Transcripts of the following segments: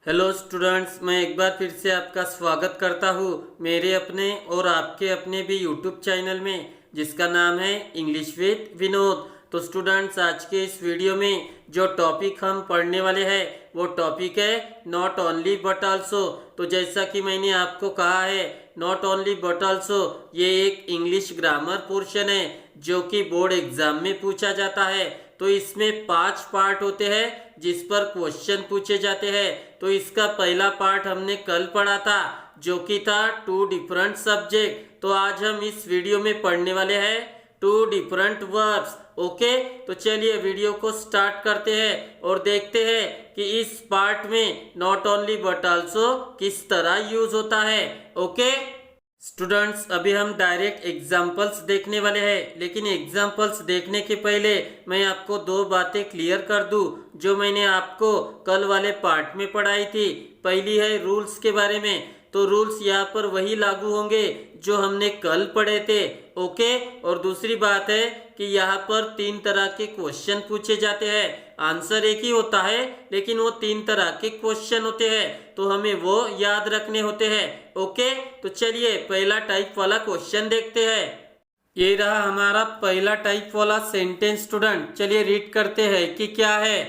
Hello students, मैं एक बार फिर से आपका स्वागत करता हूँ मेरे अपने और आपके अपने भी यूट्यूब चैनल में, जिसका नाम है इंग्लिश विद विनोद। तो स्टूडेंट्स, आज के इस वीडियो में जो टॉपिक हम पढ़ने वाले हैं वो टॉपिक है नॉट ओनली बट आल्सो। तो जैसा कि मैंने आपको कहा है, नॉट ओनली बट आल्सो ये एक इंग्लिश ग्रामर पोर्शन है जो कि बोर्ड एग्जाम में पूछा जाता है। तो इसमें 5 पार्ट होते हैं जिस पर क्वेश्चन पूछे जाते हैं। तो इसका पहला पार्ट हमने कल पढ़ा था जो कि था 2 डिफरेंट सब्जेक्ट। तो आज हम इस वीडियो में पढ़ने वाले हैं 2 डिफरेंट वर्ब्स। ओके, तो चलिए वीडियो को स्टार्ट करते हैं और देखते हैं कि इस पार्ट में नॉट ओनली बट आल्सो किस तरह यूज होता है। ओके स्टूडेंट्स, अभी हम डायरेक्ट एग्जाम्पल्स देखने वाले हैं, लेकिन एग्जाम्पल्स देखने के पहले मैं आपको 2 बातें क्लियर कर दूं जो मैंने आपको कल वाले पार्ट में पढ़ाई थी। पहली है रूल्स के बारे में। तो रूल्स यहाँ पर वही लागू होंगे जो हमने कल पढ़े थे। ओके, और दूसरी बात है कि यहाँ पर 3 तरह के क्वेश्चन पूछे जाते हैं। आंसर एक ही होता है लेकिन वो 3 तरह के क्वेश्चन होते हैं, तो हमें वो याद रखने होते हैं। ओके, तो चलिए पहला टाइप वाला क्वेश्चन देखते हैं। ये रहा हमारा पहला टाइप वाला सेंटेंस। स्टूडेंट, चलिए रीड करते हैं कि क्या है।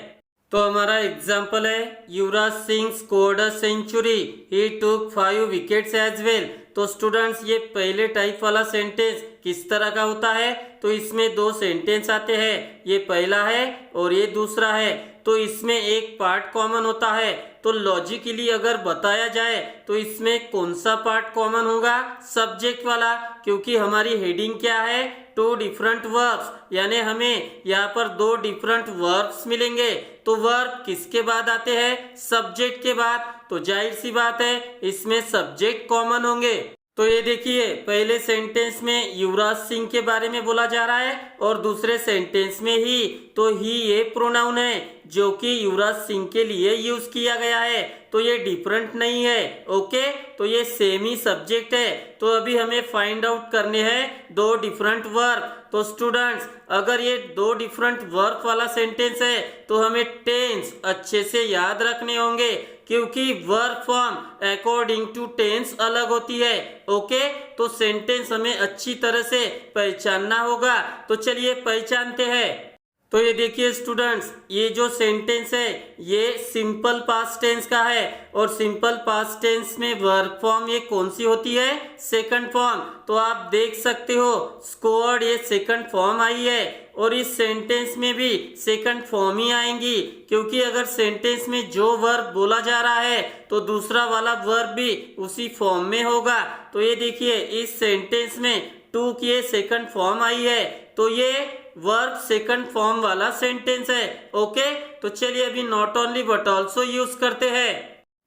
तो हमारा एग्जाम्पल है Yuvraj Singh scored a century, he took 5 wickets as well. तो स्टूडेंट्स, ये पहले टाइप वाला सेंटेंस किस तरह का होता है? तो इसमें 2 सेंटेंस आते हैं, ये पहला है और ये दूसरा है। तो इसमें एक पार्ट कॉमन होता है। तो लॉजिकली अगर बताया जाए तो इसमें कौन सा पार्ट कॉमन होगा? सब्जेक्ट वाला, क्योंकि हमारी हेडिंग क्या है? 2 डिफरेंट वर्ब्स, यानी हमें यहाँ पर 2 डिफरेंट वर्ब्स मिलेंगे। तो वर्ब किसके बाद आते हैं? सब्जेक्ट के बाद। तो जाहिर सी बात है इसमें सब्जेक्ट कॉमन होंगे। तो ये देखिए, पहले सेंटेंस में युवराज सिंह के बारे में बोला जा रहा है और दूसरे सेंटेंस में ही। तो ही ये प्रोनाउन है जो कि युवराज सिंह के लिए यूज किया गया है, तो ये डिफरेंट नहीं है। ओके, तो ये सेम ही सब्जेक्ट है। तो अभी हमें फाइंड आउट करने हैं 2 डिफरेंट वर्ब। तो स्टूडेंट्स, अगर ये 2 डिफरेंट वर्ब वाला सेंटेंस है तो हमें टेंस अच्छे से याद रखने होंगे, क्योंकि verb form according to tense अलग होती है। ओके, तो सेंटेंस हमें अच्छी तरह से पहचानना होगा। तो चलिए पहचानते हैं। तो ये देखिए स्टूडेंट्स, ये जो सेंटेंस है ये सिंपल पास्ट टेंस का है और सिंपल पास्ट टेंस में वर्ब फॉर्म ये कौन सी होती है? Second form. तो आप देख सकते हो स्कोर्ड ये सेकंड फॉर्म आई है और इस सेंटेंस में भी सेकंड फॉर्म ही आएंगी, क्योंकि अगर सेंटेंस में जो वर्ब बोला जा रहा है तो दूसरा वाला वर्ब भी उसी फॉर्म में होगा। तो ये देखिए, इस सेंटेंस में टू की ये सेकंड फॉर्म आई है, तो ये वर्ब सेकंड फॉर्म वाला सेंटेंस है। ओके, तो चलिए अभी not only but also use करते हैं।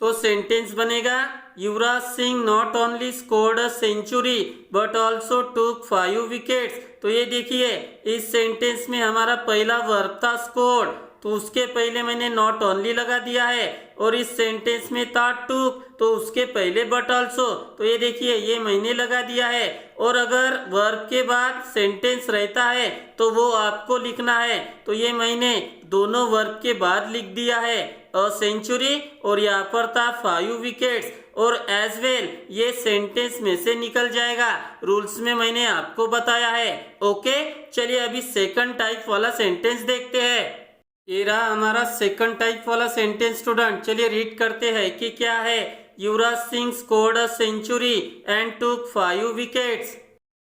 तो सेंटेंस बनेगा Yuvraj Singh not only scored a century but also took 5 wickets. तो ये देखिए, इस सेंटेंस में हमारा पहला वर्ब था स्कोर्ड, तो उसके पहले मैंने नॉट ओनली लगा दिया है, और इस सेंटेंस में था टुक तो उसके पहले बट ऑल्सो। तो ये देखिए, ये मैंने लगा दिया है। और अगर वर्ब के बाद सेंटेंस रहता है तो वो आपको लिखना है। तो ये मैंने दोनों वर्ब के बाद लिख दिया है, अ सेंचुरी और यहाँ पर था 5 विकेट्स, और एज वेल ये सेंटेंस में से निकल जाएगा। रूल्स में मैंने आपको बताया है। ओके, चलिए अभी सेकंड टाइप वाला सेंटेंस देखते हैं। ये रहा हमारा सेकंड टाइप वाला सेंटेंस। स्टूडेंट, चलिए रीड करते हैं कि क्या है। Yuvraj Singh scored a century and took 5 wickets.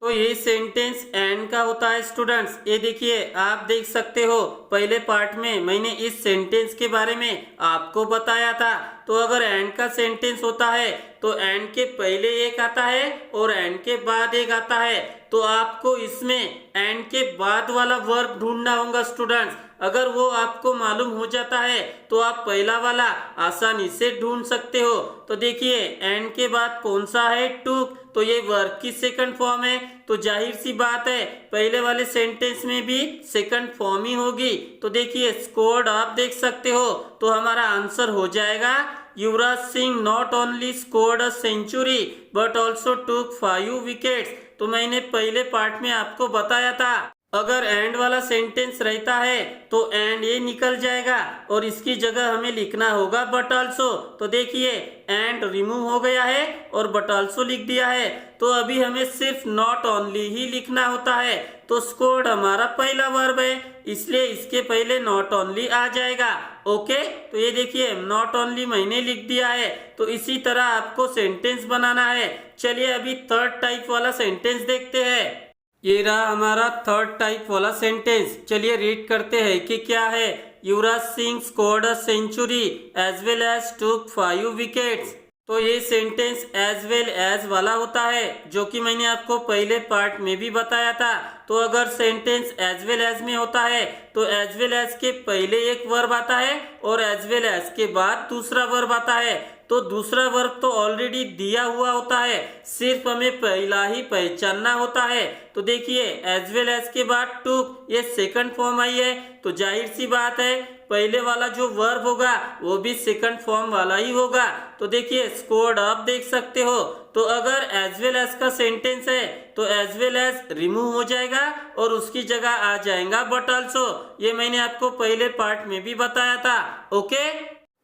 तो ये सेंटेंस एंड का होता है। स्टूडेंट्स, ये देखिए, आप देख सकते हो पहले पार्ट में मैंने इस सेंटेंस के बारे में आपको बताया था। तो अगर एंड का सेंटेंस होता है तो एंड के पहले एक आता है और एंड के बाद एक आता है। तो आपको इसमें एंड के बाद वाला वर्ब ढूंढना होगा। स्टूडेंट्स, अगर वो आपको मालूम हो जाता है तो आप पहला वाला आसानी से ढूंढ सकते हो। तो देखिए, एंड के बाद कौन सा है? टुक, तो ये वर्ब की सेकंड फॉर्म है। तो जाहिर सी बात है पहले वाले सेंटेंस में भी सेकंड फॉर्म ही होगी। तो देखिए, स्कोर्ड आप देख सकते हो, तो हमारा आंसर हो जाएगा Yuvraj Singh not only scored a century but also took 5 wickets. तो मैंने पहले पार्ट में आपको बताया था अगर एंड वाला सेंटेंस रहता है तो एंड ये निकल जाएगा और इसकी जगह हमें लिखना होगा बट ऑल्सो। तो देखिए एंड रिमूव हो गया है और बट ऑल्सो लिख दिया है। तो अभी हमें सिर्फ नॉट ओनली ही लिखना होता है। तो स्कोर्ड हमारा पहला वर्ब है, इसलिए इसके पहले नॉट ओनली आ जाएगा। ओके, तो ये देखिए नॉट ओनली मैंने लिख दिया है। तो इसी तरह आपको सेंटेंस बनाना है। चलिए अभी थर्ड टाइप वाला सेंटेंस देखते हैं। ये रहा हमारा थर्ड टाइप वाला सेंटेंस। चलिए रीड करते हैं कि क्या है। Yuvraj Singh scored a century as well as took 5 wickets. तो ये सेंटेंस एज वेल एज वाला होता है, जो कि मैंने आपको पहले पार्ट में भी बताया था। तो अगर सेंटेंस एज वेल एज में होता है तो एज वेल एज के पहले एक वर्ब आता है और एज वेल एज के बाद दूसरा वर्ब आता है। तो दूसरा वर्ब तो ऑलरेडी दिया हुआ होता है, सिर्फ हमें पहला ही पहचानना होता है। तो देखिए एज वेल एज के बाद टूक ये सेकंड फॉर्म आई है, तो जाहिर सी बात है पहले वाला जो वर्ब होगा वो भी सेकंड फॉर्म वाला ही होगा। तो देखिए स्कोर्ड आप देख सकते हो। तो अगर एज वेल एज का सेंटेंस है तो एज वेल एज रिमूव हो जाएगा और उसकी जगह आ जाएगा बट ऑल्सो। ये मैंने आपको पहले पार्ट में भी बताया था। ओके,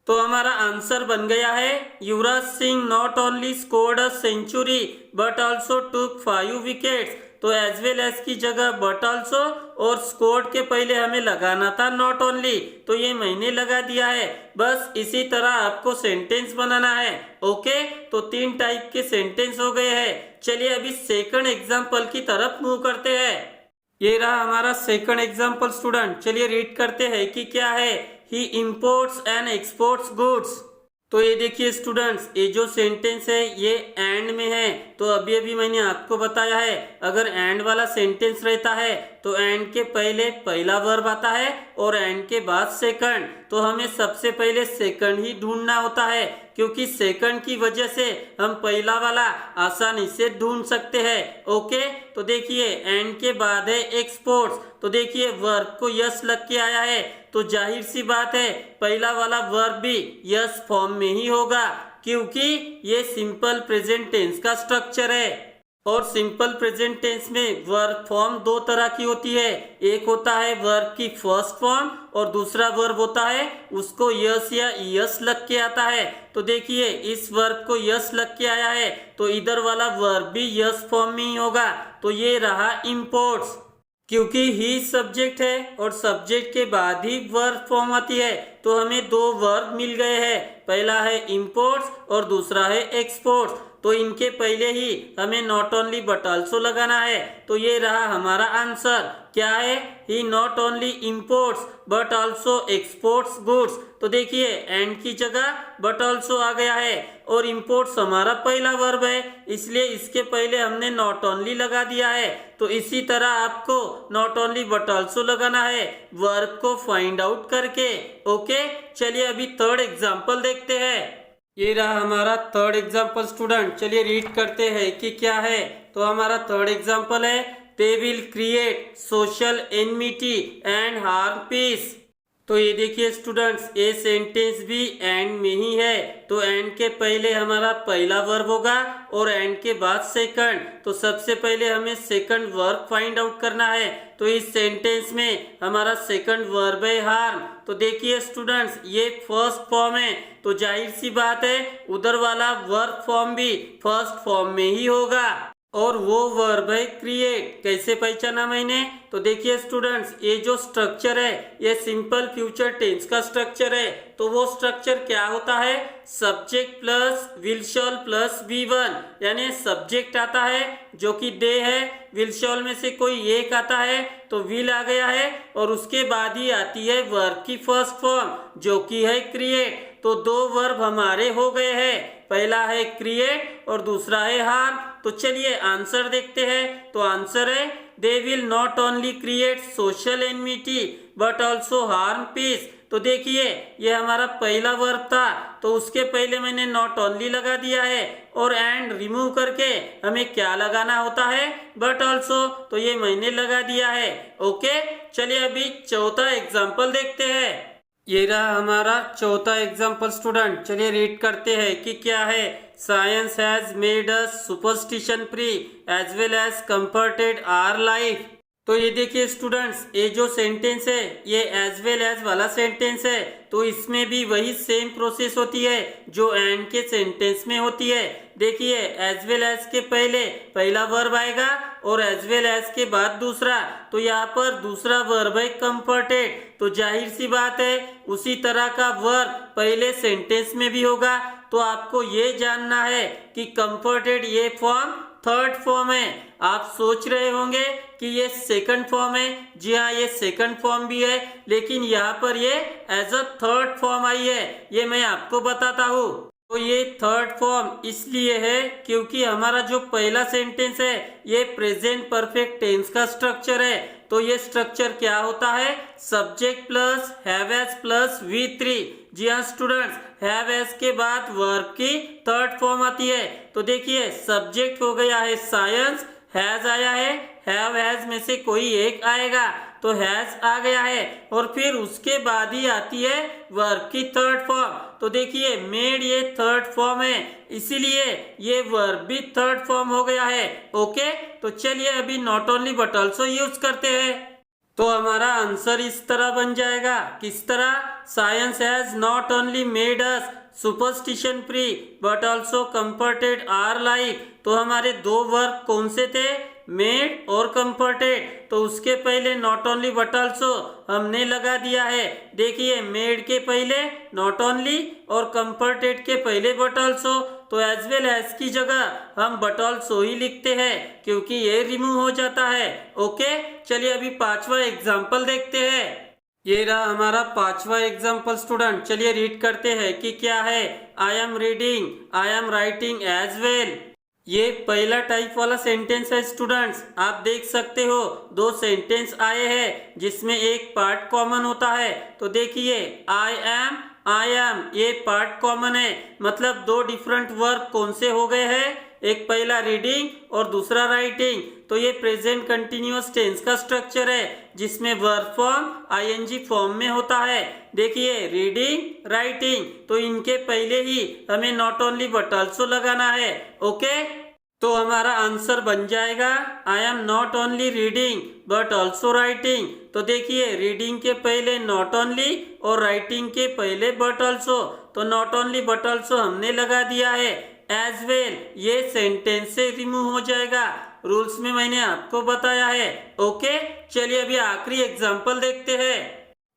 तो हमारा आंसर बन गया है Yuvraj Singh not only scored a century but also took 5 wickets. तो एज वेल एज की जगह बट ऑल्सो और स्कोर्ड के पहले हमें लगाना था नॉट ओनली, तो ये मैंने लगा दिया है। बस इसी तरह आपको सेंटेंस बनाना है। ओके, तो 3 टाइप के सेंटेंस हो गए हैं। चलिए अभी सेकंड एग्जाम्पल की तरफ मूव करते हैं। ये रहा हमारा सेकंड एग्जाम्पल स्टूडेंट। चलिए रीड करते हैं कि क्या है। ही इम्पोर्ट्स एंड एक्सपोर्ट्स गुड्स। तो ये देखिए स्टूडेंट्स, ये जो सेंटेंस है ये एंड में है। तो अभी अभी मैंने आपको बताया है अगर एंड वाला सेंटेंस रहता है तो एंड के पहले पहला वर्ब आता है और एंड के बाद सेकंड। तो हमें सबसे पहले सेकंड ही ढूंढना होता है, क्योंकि सेकंड की वजह से हम पहला वाला आसानी से ढूंढ सकते हैं। ओके, तो देखिए एंड के बाद है एक्सपोर्ट्स। तो देखिए वर्ब को यस लग के आया है, तो जाहिर सी बात है पहला वाला वर्ब भी यस फॉर्म में ही होगा, क्योंकि ये सिंपल प्रेजेंट टेंस का स्ट्रक्चर है। और सिंपल प्रेजेंट टेंस में वर्ब फॉर्म 2 तरह की होती है। एक होता है वर्ब की फर्स्ट फॉर्म और दूसरा वर्ब होता है उसको यस या यस लग के आता है। तो देखिए इस वर्ब को यस लग के आया है तो इधर वाला वर्ब भी यस फॉर्म में ही होगा। तो ये रहा इम्पोर्ट्स, क्योंकि ही सब्जेक्ट है और सब्जेक्ट के बाद ही वर्ब फॉर्म आती है। तो हमें 2 वर्ब मिल गए हैं, पहला है इम्पोर्ट्स और दूसरा है एक्सपोर्ट्स। तो इनके पहले ही हमें नॉट ओनली बट ऑल्सो लगाना है। तो ये रहा हमारा आंसर। क्या है? He not only imports but also exports goods. तो देखिए एंड की जगह बट ऑल्सो आ गया है और इम्पोर्ट्स हमारा पहला वर्ब है, इसलिए इसके पहले हमने नॉट ओनली लगा दिया है। तो इसी तरह आपको नॉट ओनली बट ऑल्सो लगाना है वर्ब को फाइंड आउट करके। ओके, चलिए अभी थर्ड एग्जाम्पल देखते हैं। ये रहा हमारा थर्ड एग्जाम्पल स्टूडेंट। चलिए रीड करते हैं कि क्या है। तो हमारा थर्ड एग्जाम्पल है they will create social enmity and harm peace. तो ये देखिए स्टूडेंट्स, ये सेंटेंस भी एंड में ही है। तो एंड के पहले हमारा पहला वर्ब होगा और एंड के बाद सेकंड। तो सबसे पहले हमें सेकंड वर्ब फाइंड आउट करना है। तो इस सेंटेंस में हमारा सेकंड वर्ब है हार्म। तो देखिए स्टूडेंट्स, ये फर्स्ट फॉर्म है, तो जाहिर सी बात है उधर वाला वर्ब फॉर्म भी फर्स्ट फॉर्म में ही होगा और वो वर्ब है क्रिएट। कैसे पहचाना मैंने? तो देखिए स्टूडेंट्स, ये जो स्ट्रक्चर है ये सिंपल फ्यूचर टेंस का स्ट्रक्चर है। तो वो स्ट्रक्चर क्या होता है? Subject plus will shell plus V1, यानी सब्जेक्ट आता है जो कि दे है, विल शैल में से कोई एक आता है तो विल आ गया है और उसके बाद ही आती है वर्ब की फर्स्ट फॉर्म जो कि है क्रिएट। तो 2 वर्ब हमारे हो गए हैं, पहला है क्रिएट और दूसरा है हार्म। तो चलिए आंसर देखते हैं। तो आंसर है they will not only create social enmity but also harm peace. तो देखिए ये हमारा पहला वर्ब था तो उसके पहले मैंने नॉट ओनली लगा दिया है और एंड रिमूव करके हमें क्या लगाना होता है? But also. तो ये मैंने लगा दिया है। ओके, चलिए अभी चौथा एग्जाम्पल देखते हैं। ये रहा हमारा चौथा एग्जाम्पल स्टूडेंट। चलिए रीड करते हैं कि क्या है। Science has made us superstition free as well as comforted our life. तो ये देखिए स्टूडेंट्स, ये जो सेंटेंस है ये एज वेल एज वाला सेंटेंस है, तो इसमें भी वही सेम प्रोसेस होती है जो एंड के सेंटेंस में होती है। देखिए एज वेल एज के पहले पहला वर्ब आएगा और एज वेल एज के बाद दूसरा, तो यहाँ पर दूसरा वर्ब है कंफर्टेड, तो जाहिर सी बात है उसी तरह का वर्ब पहले सेंटेंस में भी होगा। तो आपको ये जानना है कि कंफर्टेड ये फॉर्म थर्ड फॉर्म है। आप सोच रहे होंगे कि ये सेकंड फॉर्म है, जी हाँ ये सेकंड फॉर्म भी है, लेकिन यहाँ पर ये as a third form I है, ये मैं आपको बताता हूँ। तो ये थर्ड फॉर्म इसलिए है क्योंकि हमारा जो पहला सेंटेंस है ये प्रेजेंट परफेक्ट टेंस का स्ट्रक्चर है। तो ये स्ट्रक्चर क्या होता है, subject plus have as plus V3। जी हाँ स्टूडेंट्स, हैव एज के बाद वर्ब की थर्ड फॉर्म आती है। तो देखिए सब्जेक्ट हो गया है साइंस, हैज आया है, हैव हैज में से कोई एक आएगा तो हैज आ गया है, और फिर उसके बाद ही आती है वर्ब की थर्ड फॉर्म। तो देखिए मेड ये थर्ड फॉर्म है, इसीलिए ये वर्ब भी थर्ड फॉर्म हो गया है। ओके, तो चलिए अभी not only but also use करते हैं। तो हमारा आंसर इस तरह बन जाएगा, किस तरह, science has not only made us superstition free but also comforted our life. तो हमारे दो वर्ब कौन से थे, मेड और कंफर्टेड, तो उसके पहले नॉट ओनली बट ऑल्सो हमने लगा दिया है। देखिए मेड के पहले नॉट ओनली और कंफर्टेड के पहले बट ऑल्सो, तो एज वेल एज की जगह हम बट ऑल्सो ही लिखते हैं क्योंकि ये रिमूव हो जाता है। ओके, चलिए अभी पांचवा एग्जाम्पल देखते हैं। ये रहा हमारा पांचवा एग्जाम्पल स्टूडेंट, चलिए रीड करते हैं कि क्या है। I am reading, I am writing as well. ये पहला टाइप वाला सेंटेंस है स्टूडेंट्स, आप देख सकते हो दो सेंटेंस आए हैं जिसमें एक पार्ट कॉमन होता है। तो देखिए आई एम ये पार्ट कॉमन है, मतलब दो डिफरेंट वर्ब कौन से हो गए हैं, एक पहला रीडिंग और दूसरा राइटिंग। तो ये प्रेजेंट कंटिन्यूअस टेंस का स्ट्रक्चर है जिसमें वर्ब फॉर्म आईएनजी फॉर्म में होता है। देखिए रीडिंग राइटिंग, तो इनके पहले ही हमें नॉट ओनली बट ऑल्सो लगाना है। ओके, तो हमारा आंसर बन जाएगा I am not only reading but also writing. तो देखिए रीडिंग के पहले नॉट ओनली और राइटिंग के पहले बट ऑल्सो, तो नॉट ओनली बट ऑल्सो हमने लगा दिया है। एज वेल ये सेंटेंस से रिमूव हो जाएगा, रूल्स में मैंने आपको बताया है। ओके, चलिए अभी आखिरी एग्जाम्पल देखते हैं।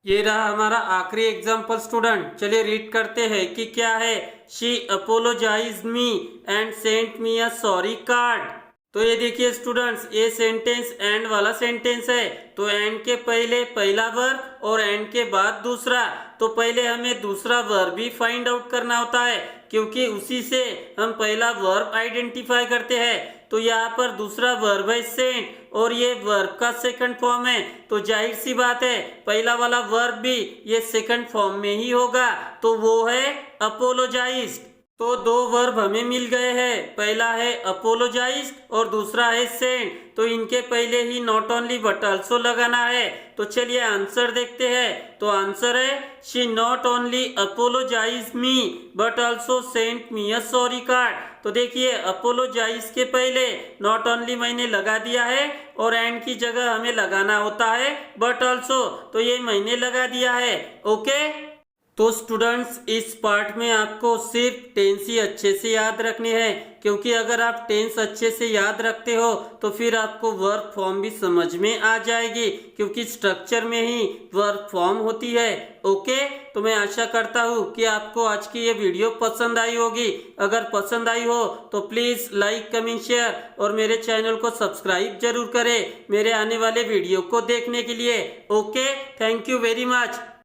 ये रहा हमारा आखिरी एग्जाम्पल स्टूडेंट, चलिए रीड करते हैं कि क्या है। She apologised me and Saint me a sorry card. तो ये देखिए स्टूडेंट्स, ये सेंटेंस एंड वाला सेंटेंस है, तो एंड के पहले पहला वर्ब और एंड के बाद दूसरा। तो पहले हमें दूसरा वर्ब भी फाइंड आउट करना होता है क्योंकि उसी से हम पहला वर्ब आइडेंटिफाई करते हैं। तो यहाँ पर दूसरा वर्ब है सेंट और ये वर्ब का सेकंड फॉर्म है, तो जाहिर सी बात है पहला वाला वर्ब भी ये सेकंड फॉर्म में ही होगा, तो वो है अपोलोजाइज्ड। तो दो वर्ब हमें मिल गए हैं, पहला है अपोलोजाइज्ड और दूसरा है सेंट। तो इनके पहले ही नॉट ओनली बट ऑल्सो लगाना है। तो चलिए आंसर देखते हैं। तो आंसर है she not only apologise me but also sent me a sorry card. तो देखिए अपोलोजाइज के पहले नॉट ओनली मैंने लगा दिया है और एंड की जगह हमें लगाना होता है बट ऑल्सो, तो ये मैंने लगा दिया है। ओके, तो स्टूडेंट्स इस पार्ट में आपको सिर्फ टेंस ही अच्छे से याद रखने हैं, क्योंकि अगर आप टेंस अच्छे से याद रखते हो तो फिर आपको वर्ब फॉर्म भी समझ में आ जाएगी, क्योंकि स्ट्रक्चर में ही वर्ब फॉर्म होती है। ओके, तो मैं आशा करता हूँ कि आपको आज की ये वीडियो पसंद आई होगी। अगर पसंद आई हो तो प्लीज लाइक कमेंट शेयर और मेरे चैनल को सब्सक्राइब जरूर करें मेरे आने वाले वीडियो को देखने के लिए। Okay, thank you very much.